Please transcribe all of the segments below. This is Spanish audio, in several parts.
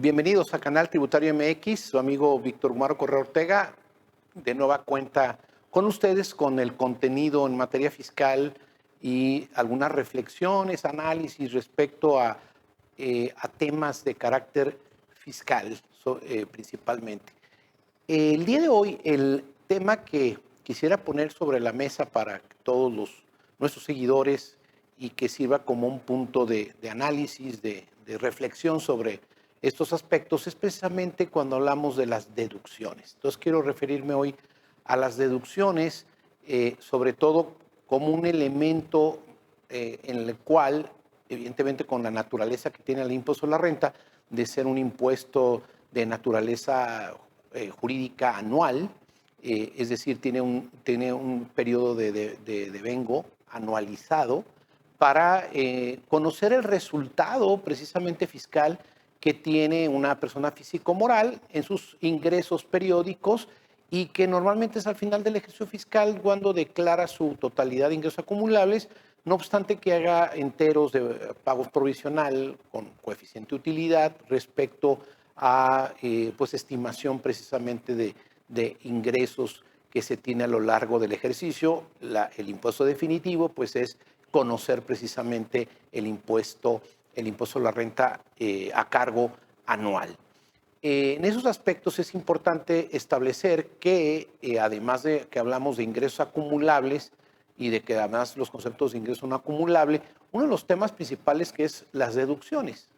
Bienvenidos a Canal Tributario MX, su amigo Víctor Humaro Correa Ortega, de nueva cuenta con ustedes con el contenido en materia fiscal y algunas reflexiones, análisis respecto a temas de carácter fiscal principalmente. El día de hoy, el tema que quisiera poner sobre la mesa para todos nuestros seguidores y que sirva como un punto de análisis, de reflexión sobre estos aspectos, es precisamente cuando hablamos de las deducciones. Entonces quiero referirme hoy a las deducciones, sobre todo como un elemento en el cual, evidentemente con la naturaleza que tiene el impuesto a la renta, de ser un impuesto de naturaleza jurídica anual, es decir, tiene un periodo de devengo anualizado para conocer el resultado precisamente fiscal que tiene una persona físico-moral en sus ingresos periódicos y que normalmente es al final del ejercicio fiscal cuando declara su totalidad de ingresos acumulables, no obstante que haga enteros de pagos provisional con coeficiente de utilidad respecto a pues estimación precisamente de ingresos que se tiene a lo largo del ejercicio. El impuesto definitivo pues es conocer precisamente el impuesto a la renta a cargo anual. En esos aspectos es importante establecer que además de que hablamos de ingresos acumulables y de que además los conceptos de ingreso no acumulable, uno de los temas principales que es las deducciones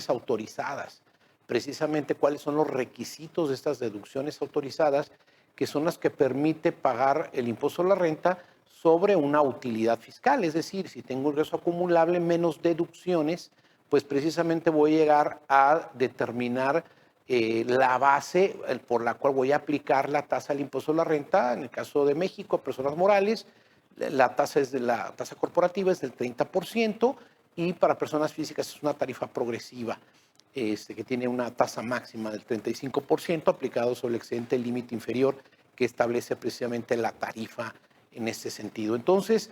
autorizadas. Precisamente cuáles son los requisitos de estas deducciones autorizadas, que son las que permite pagar el impuesto a la renta sobre una utilidad fiscal. Es decir, si tengo ingreso acumulable menos deducciones, pues precisamente voy a llegar a determinar la base por la cual voy a aplicar la tasa del impuesto a la renta. En el caso de México, personas morales, la tasa corporativa es del 30% y para personas físicas es una tarifa progresiva que tiene una tasa máxima del 35% aplicado sobre el excedente límite inferior que establece precisamente la tarifa en este sentido. Entonces,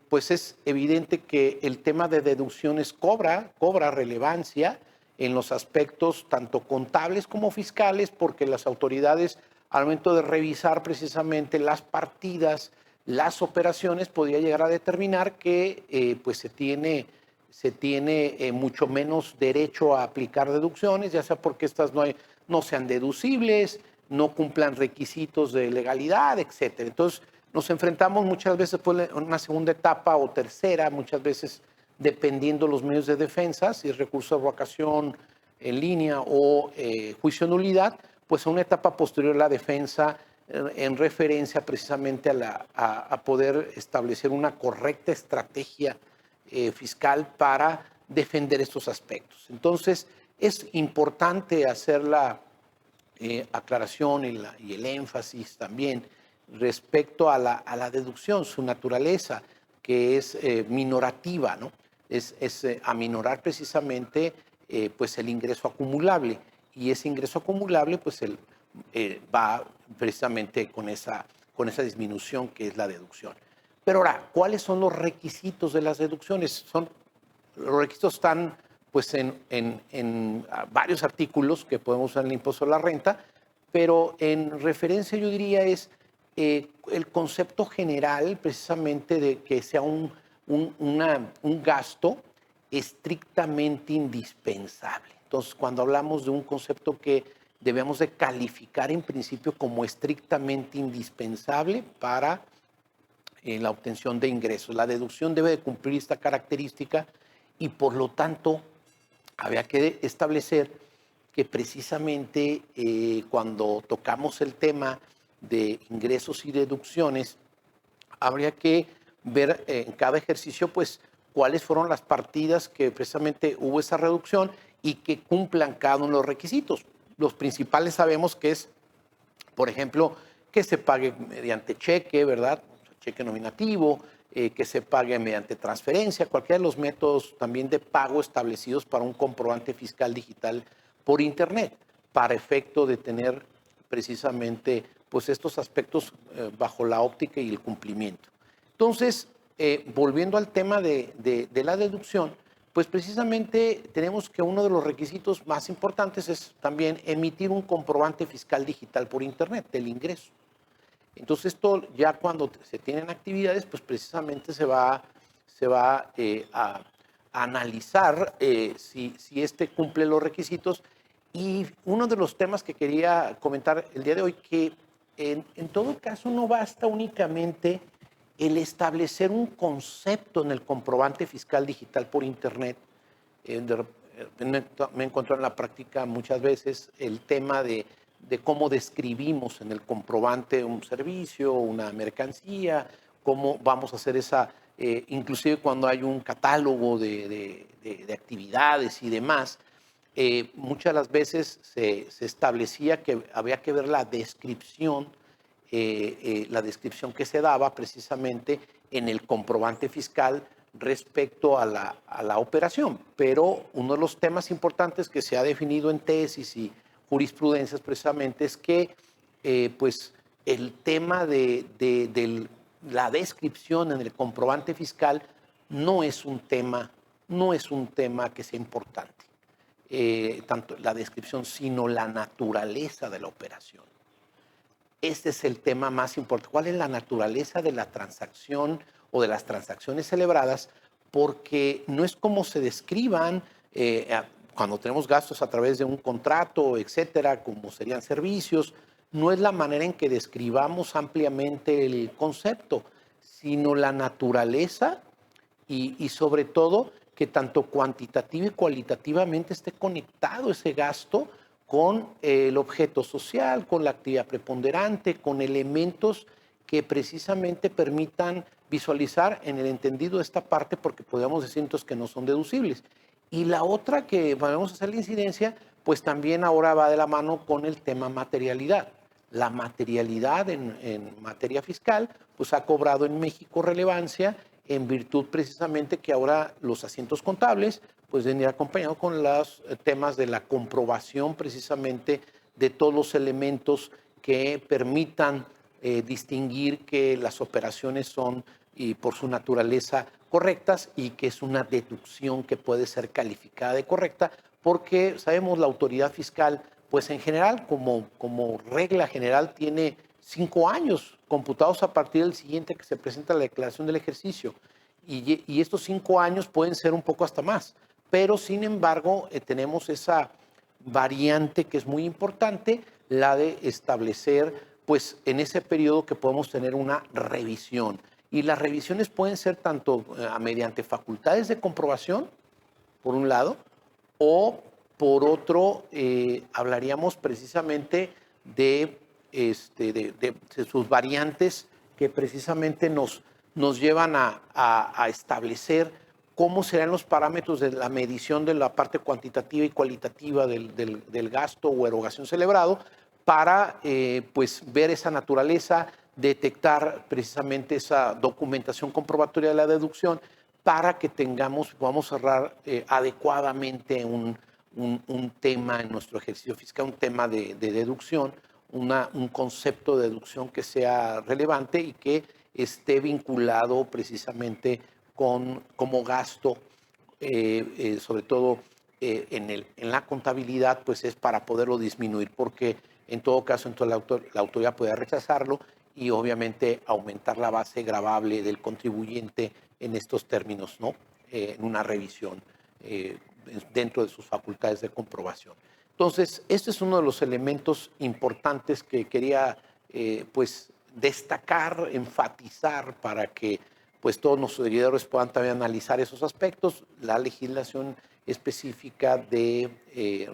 pues es evidente que el tema de deducciones cobra relevancia en los aspectos tanto contables como fiscales, porque las autoridades, al momento de revisar precisamente las partidas, las operaciones, podría llegar a determinar que pues se tiene mucho menos derecho a aplicar deducciones, ya sea porque estas no sean deducibles, no cumplan requisitos de legalidad, etcétera. Entonces, nos enfrentamos muchas veces a una segunda etapa o tercera, muchas veces dependiendo los medios de defensa, si es recurso de revocación en línea o juicio de nulidad, pues a una etapa posterior a la defensa en referencia precisamente a poder establecer una correcta estrategia fiscal para defender estos aspectos. Entonces, es importante hacer la aclaración y el énfasis también respecto a la deducción, su naturaleza, que es minorativa, ¿no? Es aminorar precisamente pues el ingreso acumulable, y ese ingreso acumulable pues va precisamente con esa disminución que es la deducción. Pero ahora, ¿cuáles son los requisitos de las deducciones? Los requisitos están pues en varios artículos que podemos usar en el impuesto a la renta, pero en referencia yo diría es el concepto general precisamente de que sea un gasto estrictamente indispensable. Entonces, cuando hablamos de un concepto que debemos de calificar en principio como estrictamente indispensable para la obtención de ingresos, la deducción debe de cumplir esta característica y por lo tanto había que establecer que precisamente cuando tocamos el tema de ingresos y deducciones, habría que ver en cada ejercicio pues cuáles fueron las partidas que precisamente hubo esa reducción y que cumplan cada uno de los requisitos. Los principales sabemos que es, por ejemplo, que se pague mediante cheque, ¿verdad? Cheque nominativo, que se pague mediante transferencia, cualquiera de los métodos también de pago establecidos para un comprobante fiscal digital por Internet, para efecto de tener precisamente pues estos aspectos bajo la óptica y el cumplimiento. Entonces, volviendo al tema de la deducción, pues precisamente tenemos que uno de los requisitos más importantes es también emitir un comprobante fiscal digital por Internet del ingreso. Entonces, esto ya cuando se tienen actividades, pues precisamente se va a analizar si este cumple los requisitos. Y uno de los temas que quería comentar el día de hoy, que en todo caso no basta únicamente el establecer un concepto en el comprobante fiscal digital por Internet. Me encuentro en la práctica muchas veces el tema de cómo describimos en el comprobante un servicio, una mercancía, cómo vamos a hacer esa, inclusive cuando hay un catálogo de actividades y demás, muchas de las veces se establecía que había que ver la descripción que se daba precisamente en el comprobante fiscal respecto a la operación. Pero uno de los temas importantes que se ha definido en tesis y jurisprudencias precisamente es que pues el tema de la descripción en el comprobante fiscal no es un tema que sea importante, tanto la descripción, sino la naturaleza de la operación. Este es el tema más importante. ¿Cuál es la naturaleza de la transacción o de las transacciones celebradas? Porque no es como se describan cuando tenemos gastos a través de un contrato, etcétera, como serían servicios. No es la manera en que describamos ampliamente el concepto, sino la naturaleza y sobre todo que tanto cuantitativa y cualitativamente esté conectado ese gasto con el objeto social, con la actividad preponderante, con elementos que precisamente permitan visualizar en el entendido de esta parte, porque podríamos decir entonces que no son deducibles. Y la otra que vamos a hacer la incidencia, pues también ahora va de la mano con el tema materialidad. La materialidad en materia fiscal, pues ha cobrado en México relevancia en virtud precisamente que ahora los asientos contables pues deben ir acompañados con los temas de la comprobación precisamente de todos los elementos que permitan distinguir que las operaciones son y por su naturaleza correctas y que es una deducción que puede ser calificada de correcta porque sabemos la autoridad fiscal pues en general como regla general tiene 5 años computados a partir del siguiente que se presenta la declaración del ejercicio y estos 5 años pueden ser un poco hasta más, pero sin embargo tenemos esa variante que es muy importante, la de establecer pues en ese periodo que podemos tener una revisión. Y las revisiones pueden ser tanto mediante facultades de comprobación, por un lado, o por otro, hablaríamos precisamente de sus variantes que precisamente nos llevan a establecer cómo serán los parámetros de la medición de la parte cuantitativa y cualitativa del gasto o erogación celebrado para pues ver esa naturaleza, detectar precisamente esa documentación comprobatoria de la deducción para que podamos cerrar adecuadamente un tema en nuestro ejercicio fiscal, un tema de deducción, un concepto de deducción que sea relevante y que esté vinculado precisamente como gasto, sobre todo en la contabilidad, pues es para poderlo disminuir, porque en todo caso entonces la autoridad puede rechazarlo y obviamente aumentar la base gravable del contribuyente en estos términos, ¿no? En una revisión dentro de sus facultades de comprobación. Entonces, este es uno de los elementos importantes que quería pues destacar, enfatizar para que pues todos nuestros seguidores puedan también analizar esos aspectos, la legislación específica de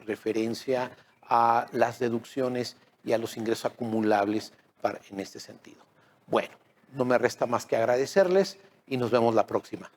referencia a las deducciones y a los ingresos acumulables en este sentido. Bueno, no me resta más que agradecerles y nos vemos la próxima.